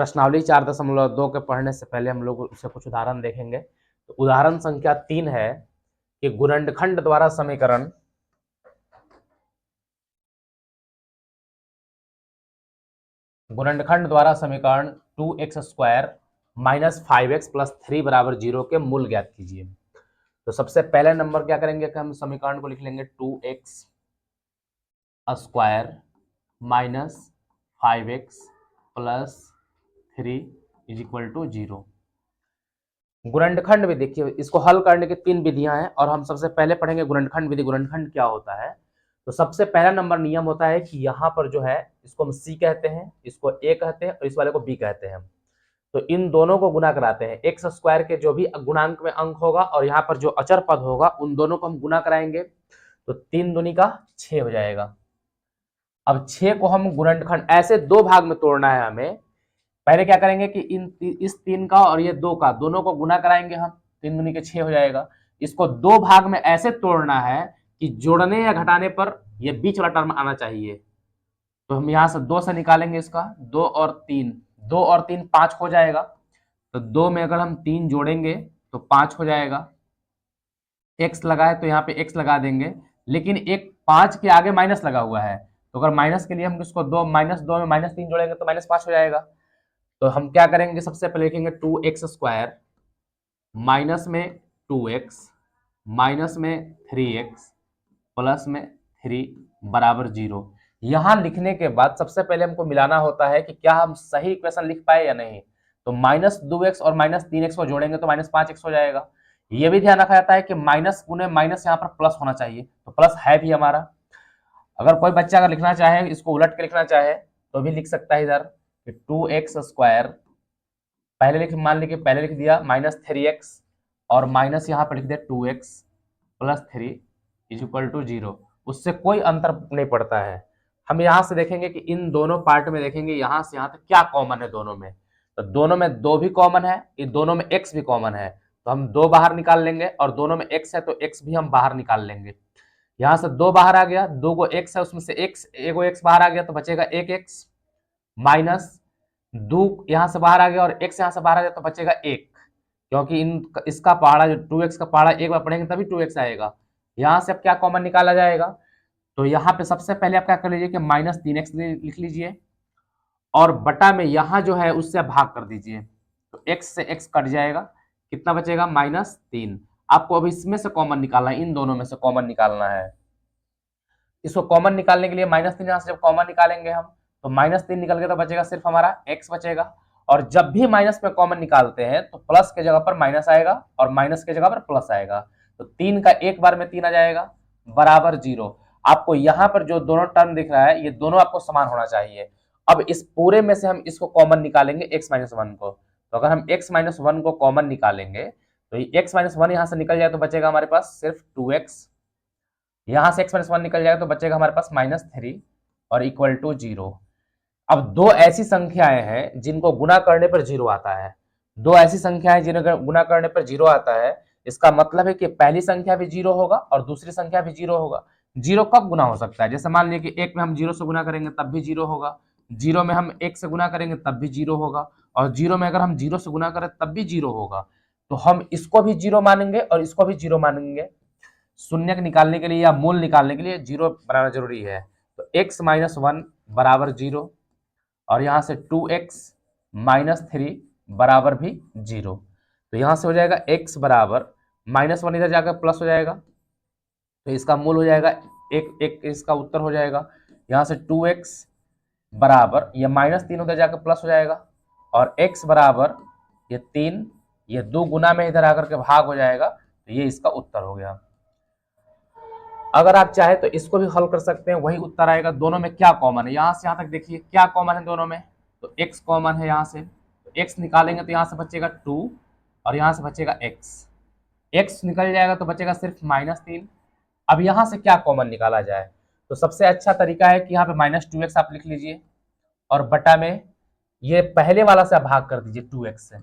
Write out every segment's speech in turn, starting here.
प्रश्नावली 4.2 के पढ़ने से पहले हम लोग उससे कुछ उदाहरण देखेंगे। तो उदाहरण संख्या 3 है कि गुणनखंड द्वारा समीकरण गुणनखंड द्वारा समीकरण 2x² माइनस 5x प्लस 3 बराबर 0 के मूल ज्ञात कीजिए। तो सबसे पहले नंबर क्या करेंगे कि हम समीकरण को लिख लेंगे 2x² minus 5x plus 3 is equal to 0। गुणनखंड विधि, देखिए इसको हल करने की 3 विधियां हैं और हम सबसे पहले पढ़ेंगे गुणनखंड विधि। गुणनखंड क्या होता है? तो सबसे पहला नंबर नियम होता है कि यहाँ पर जो है इसको हम C कहते हैं, इसको A कहते हैं और इस वाले को B कहते हैं। तो इन दोनों को गुना कराते हैं। x² के जो भी गुणांक में अंक होगा और यहाँ पर जो अचर पद होगा उन दोनों को हम गुना कराएंगे। तो 3 दूनी का 6 हो जाएगा। अब 6 को हम गुणनखंड ऐसे 2 भाग में तोड़ना है हमें। पहले क्या करेंगे कि इस 3 का और ये 2 का दोनों को गुना कराएंगे हम, 3 दूनी के 6 हो जाएगा। इसको 2 भाग में ऐसे तोड़ना है कि जोड़ने या घटाने पर ये बीच वाला टर्म आना चाहिए। तो हम यहाँ से 2 से निकालेंगे इसका, 2 और 3, 2 और 3 5 हो जाएगा। तो 2 में अगर हम 3 जोड़ेंगे तो 5 हो जाएगा। x लगाए तो यहाँ पे x लगा देंगे, लेकिन एक 5 के आगे माइनस लगा हुआ है। तो अगर माइनस के लिए हम इसको -2 में -3 जोड़ेंगे तो -5 हो जाएगा। तो हम क्या करेंगे, सबसे पहले लिखेंगे 2x² माइनस में 2x माइनस में 3x प्लस में 3 बराबर 0। यहां लिखने के बाद सबसे पहले हमको मिलाना होता है कि क्या हम सही इक्वेशन लिख पाए या नहीं। तो -2x और -3x को जोड़ेंगे तो -5x हो जाएगा। यह भी ध्यान रखा जाता है कि माइनस गुने माइनस यहाँ पर प्लस होना चाहिए, तो प्लस है भी हमारा। अगर कोई बच्चा अगर लिखना चाहे, इसको उलट के लिखना चाहे तो भी लिख सकता है इधर कि 2x² पहले मान लीजिए पहले लिख दिया -3x और माइनस यहाँ पर लिख दिया 2x plus 3 is equal to 0। उससे कोई अंतर नहीं पड़ता है। हम यहाँ से देखेंगे कि इन दोनों पार्ट में देखेंगे यहाँ से यहाँ तक क्या कॉमन है दोनों में। तो दोनों में 2 भी कॉमन है, इन दोनों में x भी कॉमन है। तो हम 2 बाहर निकाल लेंगे और दोनों में x है तो x भी हम बाहर निकाल लेंगे। यहाँ से 2 बाहर आ गया, 2 को x है उसमें से x एगो x बाहर आ गया तो बचेगा 1x माइनस 2 यहाँ से बाहर आ गया और x यहाँ से बाहर आ गया तो बचेगा 1, क्योंकि इसका पहाड़ा जो 2x का पहाड़ा एक बार पढ़ेंगे तभी 2x आएगा। यहाँ से अब क्या कॉमन निकाला जाएगा, तो यहाँ पे सबसे पहले आप क्या कर लीजिए कि -3x लिख लीजिए और बटा में यहाँ जो है उससे भाग कर दीजिए। तो x से x कट जाएगा, कितना बचेगा -3। आपको अब इसमें से कॉमन निकालना है, इन दोनों में से कॉमन निकालना है। इसको कॉमन निकालने के लिए -3 यहाँ से जब कॉमन निकालेंगे हम तो -3 निकल गया तो बचेगा सिर्फ हमारा x बचेगा। और जब भी माइनस में कॉमन निकालते हैं तो प्लस के जगह पर माइनस आएगा और माइनस के जगह पर प्लस आएगा। तो 3 का एक बार में 3 आ जाएगा बराबर 0। आपको यहाँ पर जो दोनों टर्म दिख रहा है ये दोनों आपको समान होना चाहिए। अब इस पूरे में से हम इसको कॉमन निकालेंगे x-1 को। तो अगर हम x-1 को कॉमन निकालेंगे तो x-1 यहाँ से निकल जाए तो बचेगा हमारे पास सिर्फ 2x। यहाँ से x-1 निकल जाएगा तो बचेगा हमारे पास -3 और इक्वल टू 0। अब 2 ऐसी संख्याएं हैं जिनको गुना करने पर 0 आता है। 2 ऐसी संख्याएं जिनको गुना करने पर 0 आता है, इसका मतलब है कि पहली संख्या भी 0 होगा और दूसरी संख्या भी 0 होगा। 0 कब गुना हो सकता है, जैसे मान लीजिए कि 1 में हम 0 से गुना करेंगे तब भी 0 होगा, 0 में हम 1 से गुना करेंगे तब भी 0 होगा और 0 में अगर हम 0 से गुना करें तब भी 0 होगा। तो हम इसको भी 0 मानेंगे और इसको भी 0 मानेंगे। शून्य निकालने के लिए या मूल निकालने के लिए 0 बनाना जरूरी है। तो x-1 बराबर 0 और यहाँ से 2x -3 बराबर भी 0। तो यहाँ से हो जाएगा x बराबर -1 इधर जाकर प्लस हो जाएगा तो इसका मूल हो जाएगा एक इसका उत्तर हो जाएगा। यहाँ से 2x बराबर ये -3 उधर जाकर प्लस हो जाएगा और x बराबर ये 3, ये 2 गुना में इधर आकर के भाग हो जाएगा। तो ये इसका उत्तर हो गया। अगर आप चाहे तो इसको भी हल कर सकते हैं, वही उत्तर आएगा। दोनों में क्या कॉमन है, यहाँ से यहाँ तक देखिए क्या कॉमन है दोनों में। तो x कॉमन है, यहाँ से x निकालेंगे तो यहाँ से बचेगा 2 और यहाँ से बचेगा x निकल जाएगा तो बचेगा सिर्फ -3। अब यहाँ से क्या कॉमन निकाला जाए, तो सबसे अच्छा तरीका है कि यहाँ पे -2x आप लिख लीजिए और बटा में ये पहले वाला से आप भाग कर दीजिए 2x से।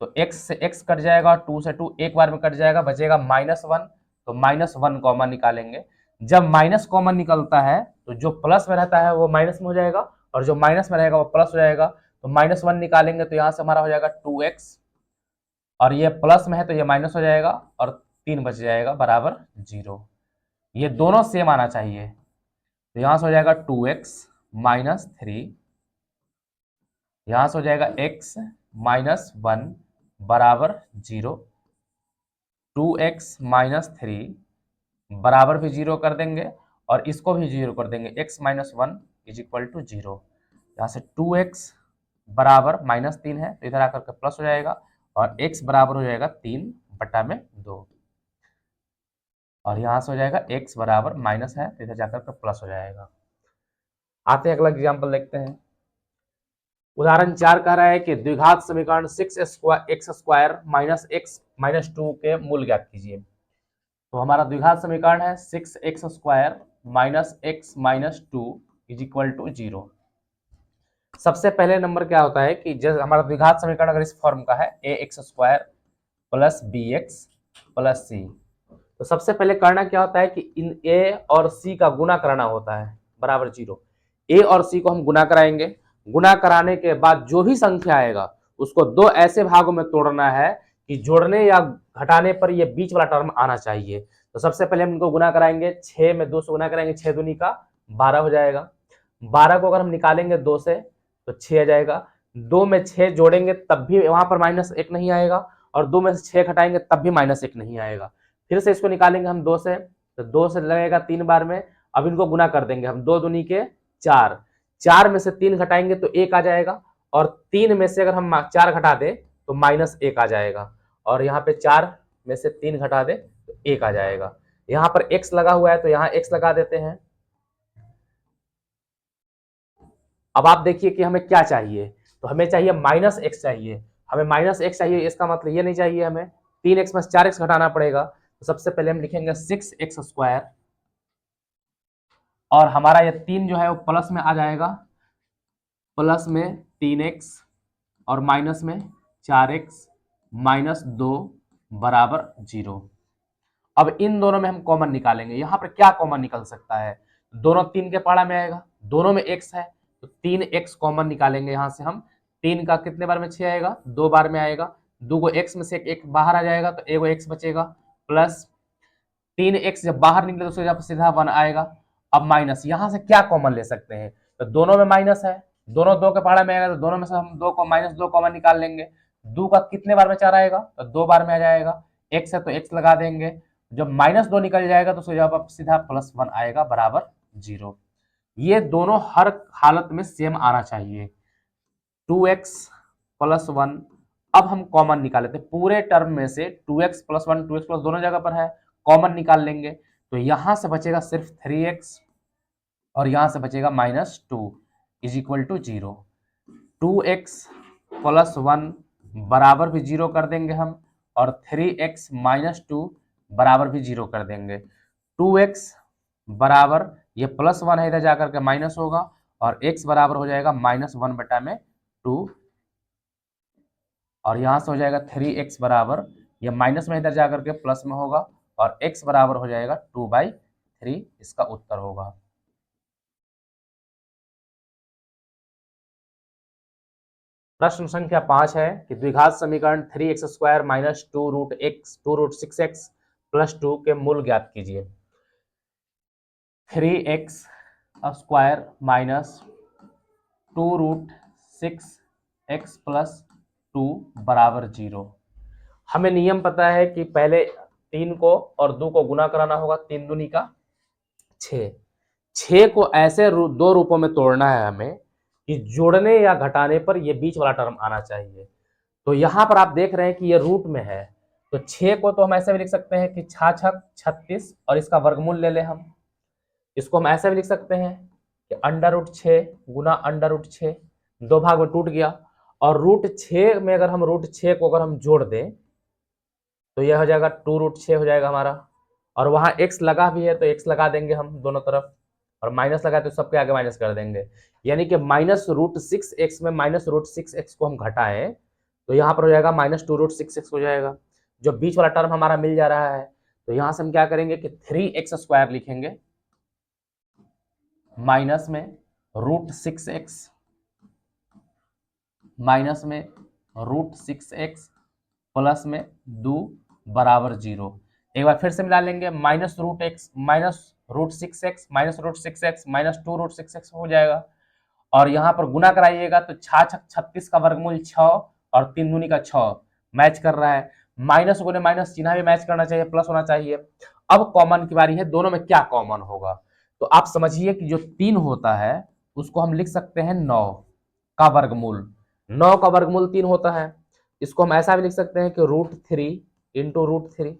तो x से x कट जाएगा और 2 से 2 एक बार में कट जाएगा, बचेगा -1। तो -1 कॉमन निकालेंगे। जब माइनस कॉमन निकलता है तो जो प्लस में रहता है वो माइनस में हो जाएगा और जो माइनस में रहेगा वो प्लस हो जाएगा। तो -1 निकालेंगे तो यहाँ से हमारा हो जाएगा 2x, और ये प्लस में है तो ये माइनस हो जाएगा और 3 बच जाएगा बराबर 0। ये दोनों सेम आना चाहिए, तो यहाँ से हो जाएगा 2x माइनस 3, यहाँ से हो जाएगा x माइनस 1 बराबर 0, 2x माइनस 3 बराबर भी 0 कर देंगे और इसको भी 0 कर देंगे, x minus 1 is equal to 0। यहाँ से 2x बराबर -3 है तो इधर आकर के प्लस हो जाएगा और x बराबर हो जाएगा 3/2, और यहाँ से हो जाएगा x बराबर माइनस है तो इधर जाकर के प्लस हो जाएगा। आते हैं अगला एग्जाम्पल देखते हैं। उदाहरण 4 कह रहा है कि द्विघात समीकरण 6x² माइनस x माइनस 2 के मूल ज्ञात कीजिए। तो हमारा द्विघात समीकरण है 6x² minus x minus 2 is equal to 0। सबसे पहले नंबर क्या होता है कि जब हमारा द्विघात समीकरण अगर इस फॉर्म का है ax² plus bx plus c, तो सबसे पहले करना क्या होता है कि इन a और c का गुणा कराना होता है बराबर 0। a और c को हम गुणा कराएंगे, गुणा कराने के बाद जो भी संख्या आएगा उसको दो ऐसे भागों में तोड़ना है कि जोड़ने या घटाने पर ये बीच वाला टर्म आना चाहिए। तो सबसे पहले हम इनको गुणा कराएंगे, 6 में 2 से गुणा कराएंगे, 6 दूनी का 12 हो जाएगा। 12 को अगर हम निकालेंगे 2 से तो 6 आ जाएगा। 2 में 6 जोड़ेंगे तब भी वहां पर -1 नहीं आएगा, और 2 में से 6 घटाएंगे तब भी -1 नहीं आएगा। फिर से इसको निकालेंगे हम 2 से, तो 2 से लगेगा 3 बार में। अब इनको गुना कर देंगे हम, 2 दूनी के 4, 4 में से 3 घटाएंगे तो 1 आ जाएगा, और 3 में से अगर हम 4 घटा दें तो -1 आ जाएगा, और यहाँ पे 4 में से 3 घटा दे तो 1 आ जाएगा। यहाँ पर x लगा हुआ है तो यहाँ x लगा देते हैं। अब आप देखिए कि हमें क्या चाहिए, तो हमें चाहिए -x चाहिए, हमें -x चाहिए, इसका मतलब ये नहीं चाहिए हमें 3x में 4x घटाना पड़ेगा। तो सबसे पहले हम लिखेंगे 6x², और हमारा ये 3 जो है वो प्लस में आ जाएगा, प्लस में 3x और माइनस में 4x माइनस 2 बराबर 0। अब इन दोनों में हम कॉमन निकालेंगे, यहाँ पर क्या कॉमन निकल सकता है, दोनों 3 के पाड़ा में आएगा, दोनों में x है तो 3x कॉमन निकालेंगे। यहाँ से हम 3 का कितने बार में 6 आएगा, 2 बार में आएगा, 2 को x में से एक बाहर आ जाएगा तो एगो x बचेगा, प्लस 3x जब बाहर निकले तो उससे सीधा 1 आएगा। अब माइनस, यहाँ से क्या कॉमन ले सकते हैं, तो दोनों में माइनस है, दोनों 2 के पहाड़ा में आएगा तो दोनों में से हम 2 को -2 कॉमन निकाल लेंगे। 2 का कितने बार में 4 आएगा, तो 2 बार में आ जाएगा, x है तो x लगा देंगे, जब -2 निकल जाएगा तो जवाब सीधा +1 आएगा बराबर 0। ये दोनों हर हालत में सेम आना चाहिए। 2x + 1, अब हम कॉमन निकाल लेते हैं, पूरे टर्म में से 2x + 1 2x+ दोनों जगह पर है, कॉमन निकाल लेंगे तो यहां से बचेगा सिर्फ 3x, और यहां से बचेगा -2 इज इक्वल टू 0। 2x + 1 बराबर भी 0 कर देंगे हम, और 3x - 2 बराबर भी 0 कर देंगे। 2x बराबर ये +1 है, इधर जाकर के माइनस होगा, और x बराबर हो जाएगा -1/2, और यहां से हो जाएगा 3x बराबर, ये माइनस में इधर जाकर के प्लस में होगा, और x बराबर हो जाएगा 2/3, इसका उत्तर होगा। प्रश्न संख्या 5 है कि द्विघात समीकरण 3x² माइनस 2√6x प्लस 2 के मूल ज्ञात कीजिए। 3x² माइनस 2√6x प्लस 2 बराबर 0। हमें नियम पता है कि पहले 3 को और 2 को गुना कराना होगा, 3 दूनी का 6। 6 को ऐसे दो रूपों में तोड़ना है हमें कि जोड़ने या घटाने पर ये बीच वाला टर्म आना चाहिए। तो यहाँ पर आप देख रहे हैं कि ये रूट में है, तो 6 को तो हम ऐसे भी लिख सकते हैं कि 6×6 36, और इसका वर्गमूल ले लें हम। इसको हम ऐसे भी लिख सकते हैं कि √6 गुना √6, 2 भाग में टूट गया, और √6 में अगर हम √6 को अगर हम जोड़ दें तो यह हो जाएगा 2√6 हो जाएगा हमारा, और वहां x लगा भी है तो x लगा देंगे हम दोनों तरफ, और माइनस लगा तो सबके आगे माइनस कर देंगे, यानी कि -√6x में -√6x को हम घटाएं तो यहाँ पर हो जाएगा -2√6x हो जाएगा, जो बीच वाला टर्म हमारा मिल जा रहा है। तो यहाँ से हम क्या करेंगे कि 3x² लिखेंगे, माइनस में √6x माइनस में √6x प्लस में 2 बराबर 0। एक बार फिर से मिला लेंगे, -√x minus √6x minus √6x minus 2√6x हो जाएगा। और यहाँ पर गुना कराइएगा तो 6×36 का वर्गमूल 6 और 3 दूनी का 6 मैच कर रहा है। माइनस गुने माइनस चिन्ह भी मैच करना चाहिए, प्लस होना चाहिए। अब कॉमन की बारी है, दोनों में क्या कॉमन होगा। तो आप समझिए कि जो 3 होता है उसको हम लिख सकते हैं 9 का वर्गमूल। 9 का वर्गमूल 3 होता है। इसको हम ऐसा भी लिख सकते हैं कि √3 इंटू √3।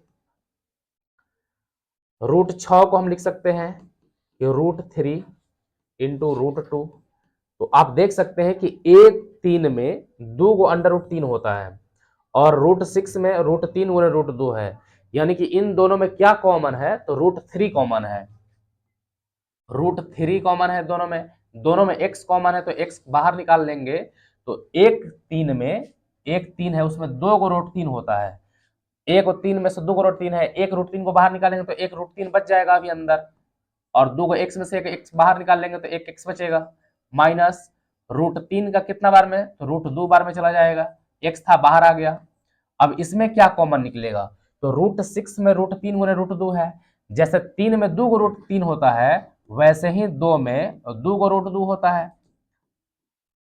√6 को हम लिख सकते हैं कि √3 इंटू √2। तो आप देख सकते हैं कि एक 3 में 2 को √3 होता है और √6 में √3 गुणे √2 है। यानी कि इन दोनों में क्या कॉमन है, तो √3 कॉमन है। √3 कॉमन है दोनों में x कॉमन है तो x बाहर निकाल लेंगे। तो एक 3 में एक 3 है, उसमें 2 को √3 होता है। एक और 3 में से 2 को √3 है, एक √3 को बाहर निकालेंगे तो एक √3 बच जाएगा अभी अंदर, और 2 को x में से एक x बाहर निकाल लेंगे तो एक x बचेगा। माइनस √3 का कितना बार में, तो √2 बार में चला जाएगा, x था बाहर आ गया। अब इसमें क्या कॉमन निकलेगा, तो √6 में √3 गुने √2 है। जैसे 3 में 2 को √3 होता है वैसे ही 2 में 2 को √2 होता है।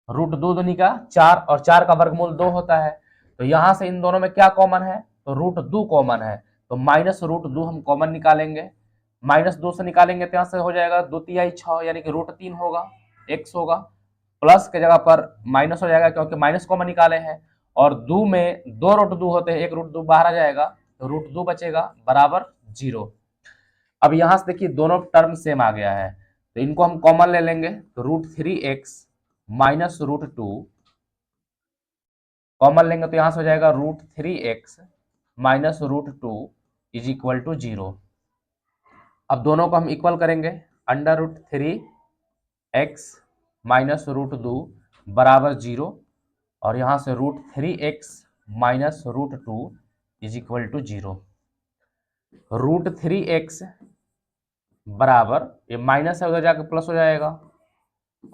√2 दूनी का 4 और 4 का वर्गमूल 2 होता है। तो यहां से इन दोनों में क्या कॉमन है, तो √2 कॉमन है। तो माइनस √2 हम कॉमन निकालेंगे, -2 से निकालेंगे तो यहां से हो जाएगा 2 तिहाई 6 यानी कि √3 होगा, x होगा। प्लस के जगह पर माइनस हो जाएगा क्योंकि माइनस कॉमन निकाले हैं, और 2 में 2 √2 होते हैं, एक √2 बाहर आ जाएगा तो √2 बचेगा बराबर 0। अब यहां से देखिए दोनों टर्म सेम आ गया है तो इनको हम कॉमन ले लेंगे, तो √3x माइनस √2 कॉमन लेंगे तो यहां से हो जाएगा √3x minus √2 is equal to 0। अब दोनों को हम इक्वल करेंगे, √3x माइनस √2 बराबर 0, और यहां से √3x minus √2 is equal to 0। √3x बराबर, ये माइनस है उधर जाकर प्लस हो जाएगा,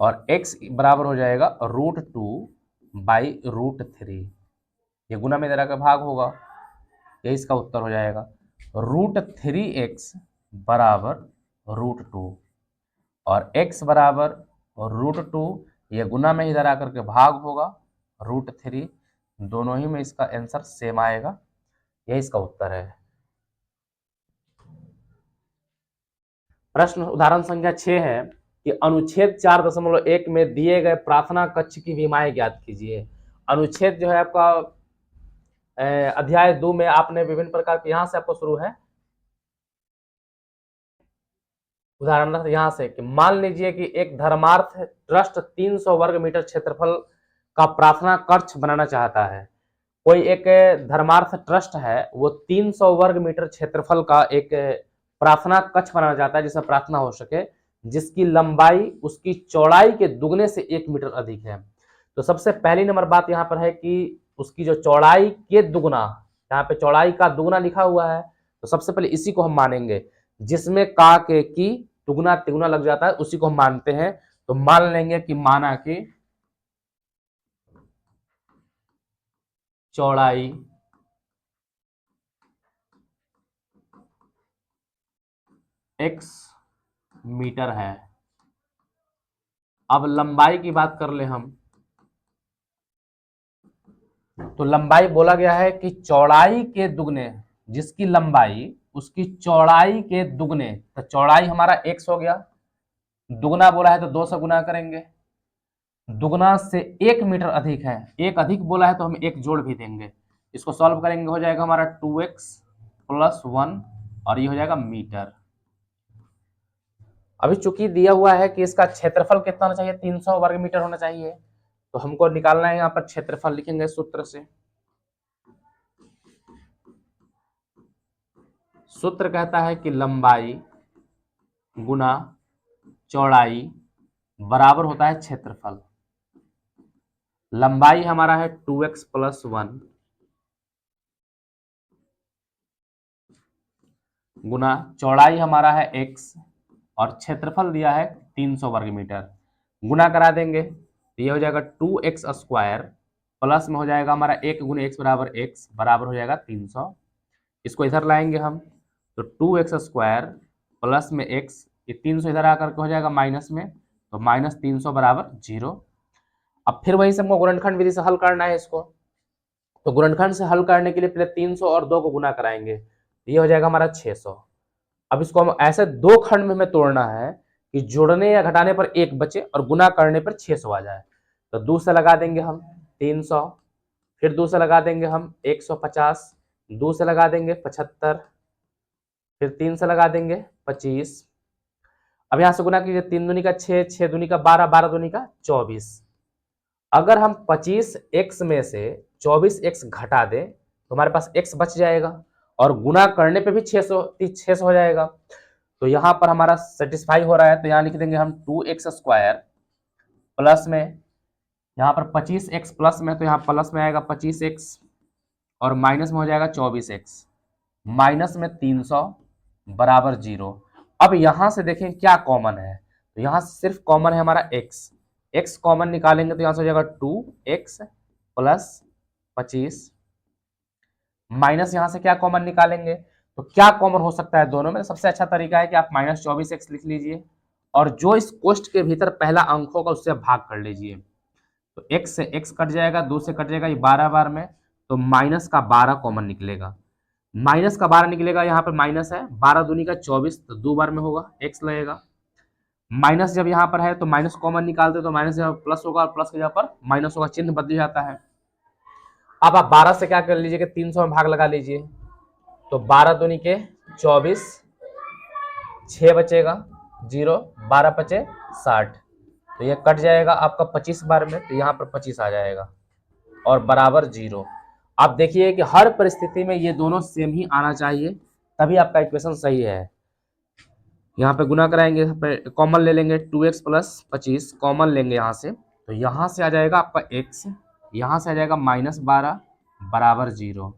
और x बराबर हो जाएगा √2 बाई √3। ये गुना में जरा का भाग होगा, ये इसका उत्तर हो जाएगा। √3x बराबर √2 और x बराबर √2, ये गुना में इधर आकर के भाग होगा √3। दोनों ही में इसका आंसर सेम आएगा, यही इसका उत्तर है। प्रश्न उदाहरण संख्या 6 है कि अनुच्छेद 4.1 में दिए गए प्रार्थना कक्ष की विमाएं ज्ञात कीजिए। अनुच्छेद जो है आपका अध्याय 2 में आपने विभिन्न प्रकार के, यहां से आपको शुरू है उदाहरण यहां से कि मान लीजिए कि एक धर्मार्थ ट्रस्ट 300 वर्ग मीटर क्षेत्रफल का प्रार्थना कक्ष बनाना चाहता है। कोई एक धर्मार्थ ट्रस्ट है, वो 300 वर्ग मीटर क्षेत्रफल का एक प्रार्थना कक्ष बनाना चाहता है जिसमें प्रार्थना हो सके, जिसकी लंबाई उसकी चौड़ाई के दुगने से 1 मीटर अधिक है। तो सबसे पहली नंबर बात यहाँ पर है कि उसकी जो चौड़ाई के दुगना, यहाँ पे चौड़ाई का दुगना लिखा हुआ है, तो सबसे पहले इसी को हम मानेंगे, जिसमें का के की दुगना तिगुना लग जाता है उसी को हम मानते हैं। तो मान लेंगे कि माना कि चौड़ाई x मीटर है। अब लंबाई की बात कर ले हम, तो लंबाई बोला गया है कि चौड़ाई के दुगने, जिसकी लंबाई उसकी चौड़ाई के दुगने, तो चौड़ाई हमारा x हो गया, दुगना बोला है तो 2 से गुना करेंगे, दुगना से 1 मीटर अधिक है, एक अधिक बोला है तो हम एक जोड़ भी देंगे। इसको सॉल्व करेंगे, हो जाएगा हमारा 2x प्लस 1 और ये हो जाएगा मीटर। अभी चूंकि दिया हुआ है कि इसका क्षेत्रफल कितना होना चाहिए, 300 वर्ग मीटर होना चाहिए, तो हमको निकालना है यहाँ पर क्षेत्रफल, लिखेंगे सूत्र से। सूत्र कहता है कि लंबाई गुना चौड़ाई बराबर होता है क्षेत्रफल। लंबाई हमारा है 2x प्लस 1 गुना चौड़ाई हमारा है x और क्षेत्रफल दिया है 300 वर्ग मीटर, गुना करा देंगे तो ये हो जाएगा 2x स्क्वायर प्लस में हो जाएगा हमारा 1 गुने एक्स बराबर हो जाएगा 300। इसको इधर लाएंगे हम तो 2x² प्लस में x, ये 300 इधर आकर के हो जाएगा माइनस में, तो -300 बराबर 0। अब फिर वही से हमको गुणनखंड विधि से हल करना है इसको। तो गुणनखंड से हल करने के लिए पहले 300 और 2 को गुना कराएंगे, ये हो जाएगा हमारा 600। अब इसको हम ऐसे दो खंड में हमें तोड़ना है कि जोड़ने या घटाने पर 1 बचे और गुना करने पर 600 आ जाए। तो 2 से लगा देंगे हम 300, फिर 2 से लगा देंगे हम 150, 2 से लगा देंगे 75, फिर 3 से लगा देंगे 25। अब यहां से गुना कीजिए, 3 दूनी का 6, 6 दूनी का 12, 12 दूनी का 24। अगर हम 25x में से 24x घटा दें तो हमारे पास x बच जाएगा और गुना करने पे भी 600 हो जाएगा। तो यहां पर हमारा सेटिस्फाई हो रहा है, तो यहां लिख देंगे हम 2x² प्लस में, यहां पर 25x प्लस में, तो यहां प्लस में आएगा 25x और माइनस में हो जाएगा 24x, माइनस में 300 बराबर 0। अब यहां से देखें क्या कॉमन है, तो यहां से सिर्फ कॉमन है हमारा x कॉमन निकालेंगे तो यहां से हो जाएगा 2x प्लस 25, माइनस यहां से क्या कॉमन निकालेंगे, तो क्या कॉमन हो सकता है दोनों में। सबसे अच्छा तरीका है कि आप -24x लिख लीजिए और जो इस कोष्ठ के भीतर पहला अंक होगा उससे भाग कर लीजिए। तो x से x कट जाएगा, 2 से कट जाएगा, ये 12 बार में, तो माइनस का 12 कॉमन निकलेगा। माइनस का 12 निकलेगा, यहाँ पर माइनस है, 12 दूनी का 24, तो 2 बार में होगा, x लगेगा। माइनस जब यहाँ पर है तो माइनस कॉमन निकालते तो माइनस जब प्लस होगा और प्लस के जगह पर माइनस होगा, चिन्ह बदल जाता है। अब आप 12 से क्या कर लीजिए कि 300 में भाग लगा लीजिए, तो 12 दूनी के 24, 6 बचेगा 0, 12 बचे 60, तो ये कट जाएगा आपका 25 बार में, तो यहाँ पर 25 आ जाएगा और बराबर 0। आप देखिए कि हर परिस्थिति में ये दोनों सेम ही आना चाहिए, तभी आपका इक्वेशन सही है। यहाँ पे गुना कराएंगे, कॉमन ले लेंगे, 2x प्लस 25 कॉमन लेंगे यहाँ से, तो यहाँ से आ जाएगा आपका x, यहाँ से आ जाएगा -12 बराबर 0।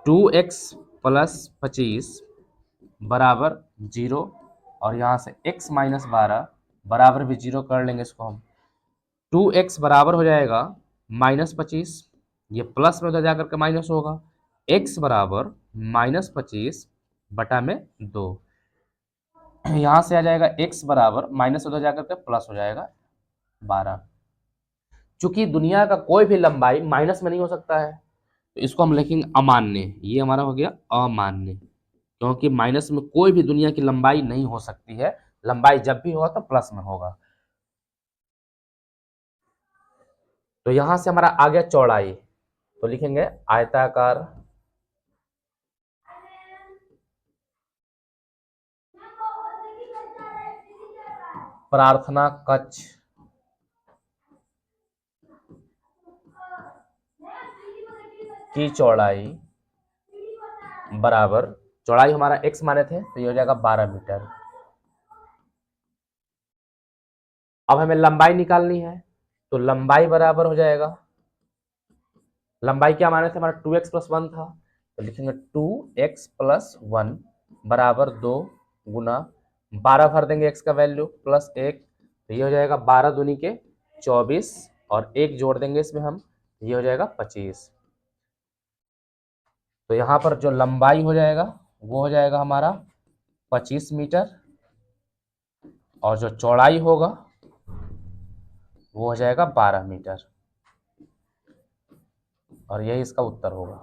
2x प्लस 25 बराबर 0 और यहाँ से x माइनस 12 बराबर भी 0 कर लेंगे इसको हम। 2x बराबर हो जाएगा -25, ये प्लस में उधर जाकर के माइनस होगा, x बराबर -25 बटा में 2, यहाँ से आ जाएगा x बराबर माइनस उधर जाकर के प्लस हो जाएगा 12। चूंकि दुनिया का कोई भी लंबाई माइनस में नहीं हो सकता है तो इसको हम लिखेंगे अमान्य, ये हमारा हो गया अमान्य, क्योंकि माइनस में कोई भी दुनिया की लंबाई नहीं हो सकती है, लंबाई जब भी होगा तो प्लस में होगा। तो यहां से हमारा आ गया चौड़ाई, तो लिखेंगे आयताकार प्रार्थना कक्ष की चौड़ाई बराबर, चौड़ाई हमारा x माने थे तो ये हो जाएगा 12 मीटर। अब हमें लंबाई निकालनी है, तो लंबाई बराबर हो जाएगा, लंबाई क्या माने थे हमारा 2x प्लस 1 था, तो लिखेंगे 2x प्लस 1 बराबर 2 गुना 12 भर देंगे x का वैल्यू प्लस 1, तो ये हो जाएगा 12 दूनी के 24 और 1 जोड़ देंगे इसमें हम, ये हो जाएगा 25। तो यहाँ पर जो लंबाई हो जाएगा वो हो जाएगा हमारा 25 मीटर और जो चौड़ाई होगा वो हो जाएगा 12 मीटर और यही इसका उत्तर होगा।